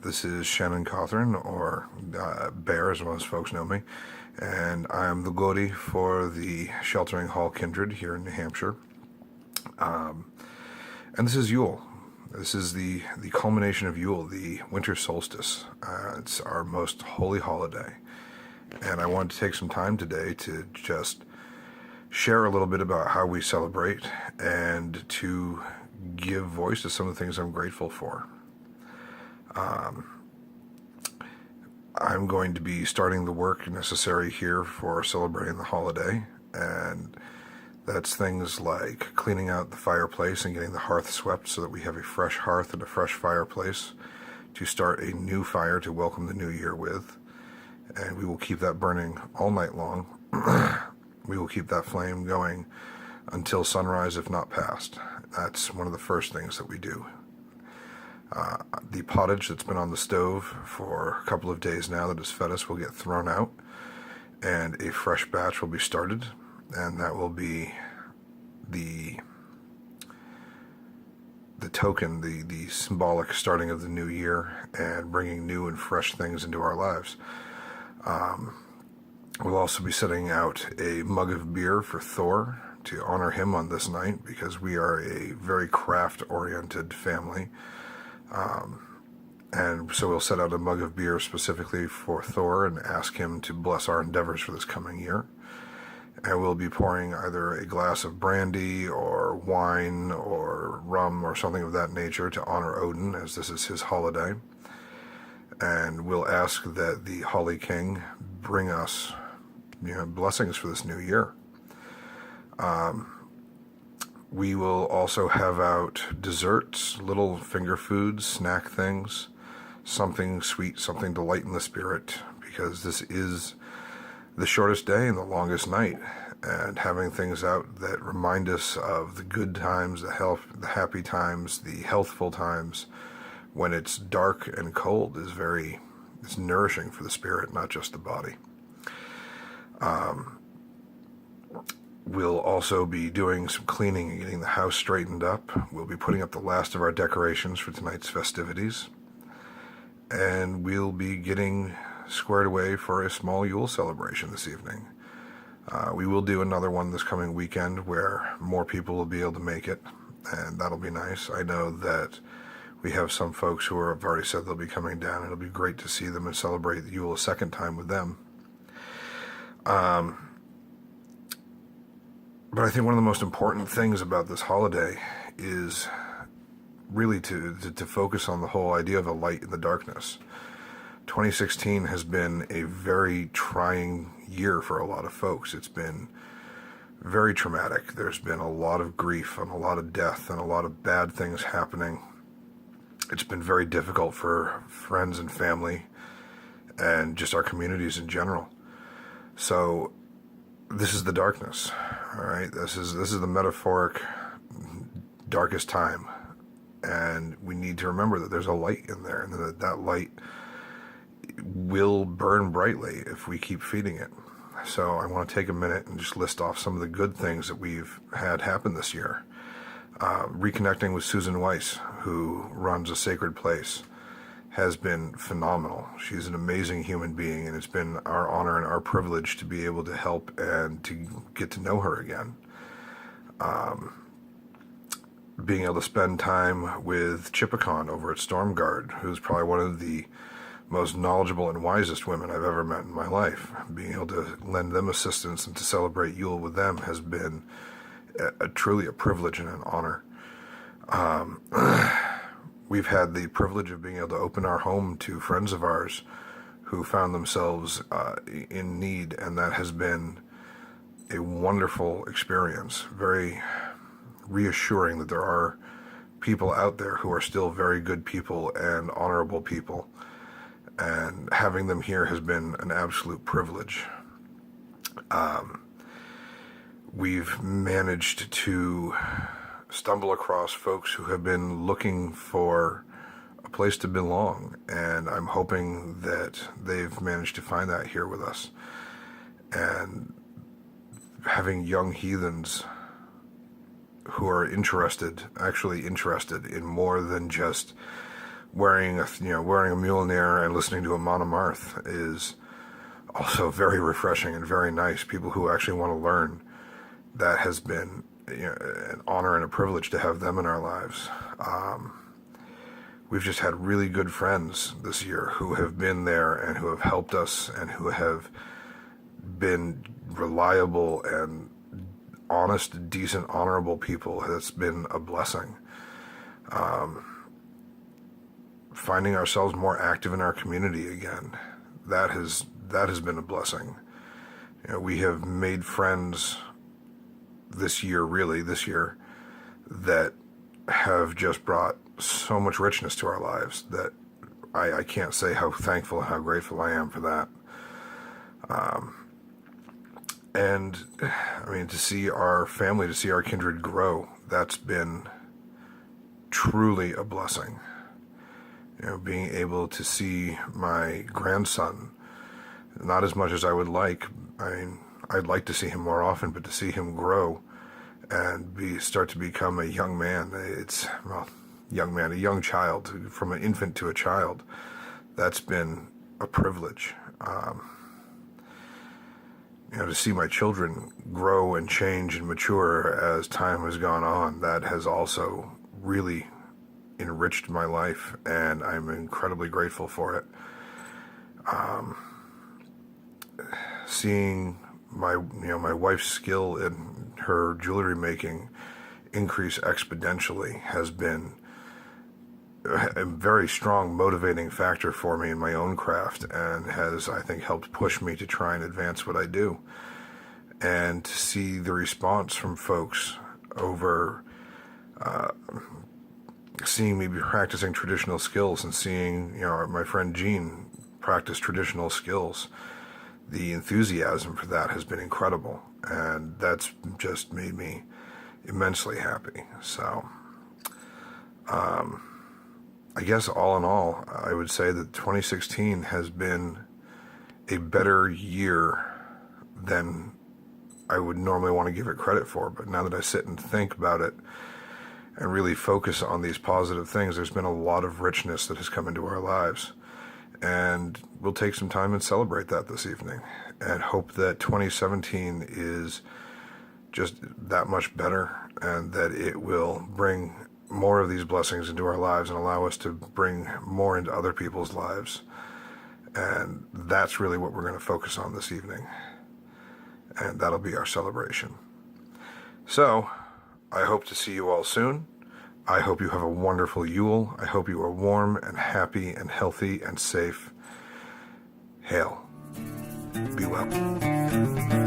This is Shannon Cawthorn, or Bear as most folks know me, and I'm the Godi for the Sheltering Hall Kindred here in New Hampshire. And this is Yule. This is the culmination of Yule, the winter solstice. It's our most holy holiday. And I wanted to take some time today to just share a little bit about how we celebrate and to give voice to some of the things I'm grateful for. I'm going to be starting the work necessary here for celebrating the holiday, and that's things like cleaning out the fireplace and getting the hearth swept so that we have a fresh hearth and a fresh fireplace to start a new fire to welcome the new year with. And we will keep that burning all night long. We will keep that flame going until sunrise, if not past. That's one of the first things that we do. The pottage that's been on the stove for a couple of days now that has fed us will get thrown out, and a fresh batch will be started, and that will be the token, the symbolic starting of the new year and bringing new and fresh things into our lives. We'll also be setting out a mug of beer for Thor to honor him on this night, because we are a very craft-oriented family. And so we'll set out a mug of beer specifically for Thor and ask him to bless our endeavors for this coming year. And we'll be pouring either a glass of brandy or wine or rum or something of that nature to honor Odin, as this is his holiday. And we'll ask that the Holly King bring us, blessings for this new year. We will also have out desserts, little finger foods, snack things, something sweet, something to lighten the spirit, because this is the shortest day and the longest night, and having things out that remind us of the good times, the happy times, the healthful times when it's dark and cold is nourishing for the spirit, not just the body. We'll also be doing some cleaning and getting the house straightened up. We'll be putting up the last of our decorations for tonight's festivities. And we'll be getting squared away for a small Yule celebration this evening. We will do another one this coming weekend where more people will be able to make it, and that'll be nice. I know that we have some folks who have already said they'll be coming down. It'll be great to see them and celebrate Yule a second time with them. But I think one of the most important things about this holiday is really to focus on the whole idea of a light in the darkness. 2016 has been a very trying year for a lot of folks. It's been very traumatic. There's been a lot of grief and a lot of death and a lot of bad things happening. It's been very difficult for friends and family and just our communities in general. So this is the darkness, all right? This is the metaphoric darkest time, and we need to remember that there's a light in there, and that light will burn brightly if we keep feeding it. So I want to take a minute and just list off some of the good things that we've had happen this year. Reconnecting with Susan Weiss, who runs a sacred place, has been phenomenal. She's an amazing human being, and it's been our honor and our privilege to be able to help and to get to know her again. Being able to spend time with Chipicon over at Stormguard, who's probably one of the most knowledgeable and wisest women I've ever met in my life. Being able to lend them assistance and to celebrate Yule with them has been truly a privilege and an honor. We've had the privilege of being able to open our home to friends of ours who found themselves in need, and that has been a wonderful experience. Very reassuring that there are people out there who are still very good people and honorable people, and having them here has been an absolute privilege. We've managed to stumble across folks who have been looking for a place to belong, and I'm hoping that they've managed to find that here with us. And having young heathens who are actually interested in more than just wearing a Mjolnir and listening to a Monomarth is also very refreshing and very nice. People who actually want to learn, that has been an honor and a privilege to have them in our lives. We've just had really good friends this year who have been there and who have helped us and who have been reliable and honest, decent, honorable people. That's been a blessing. Finding ourselves more active in our community again, that has been a blessing. We have made friends this year, that have just brought so much richness to our lives that I can't say how thankful and how grateful I am for that. And I mean, to see our family, to see our kindred grow, that's been truly a blessing. Being able to see my grandson, not as much as I would like. I mean, I'd like to see him more often, but to see him grow and start to become a young man, a young child, from an infant to a child, that's been a privilege. To see my children grow and change and mature as time has gone on, that has also really enriched my life, and I'm incredibly grateful for it. Seeing my wife's skill in her jewelry making increase exponentially has been a very strong motivating factor for me in my own craft, and has, I think, helped push me to try and advance what I do. And to see the response from folks over seeing me be practicing traditional skills and seeing my friend Jean practice traditional skills, the enthusiasm for that has been incredible, and that's just made me immensely happy. So I guess all in all, I would say that 2016 has been a better year than I would normally want to give it credit for. But now that I sit and think about it and really focus on these positive things, there's been a lot of richness that has come into our lives. And we'll take some time and celebrate that this evening, and hope that 2017 is just that much better, and that it will bring more of these blessings into our lives and allow us to bring more into other people's lives. And that's really what we're going to focus on this evening. And that'll be our celebration. So, I hope to see you all soon. I hope you have a wonderful Yule. I hope you are warm and happy and healthy and safe. Hail. Be well.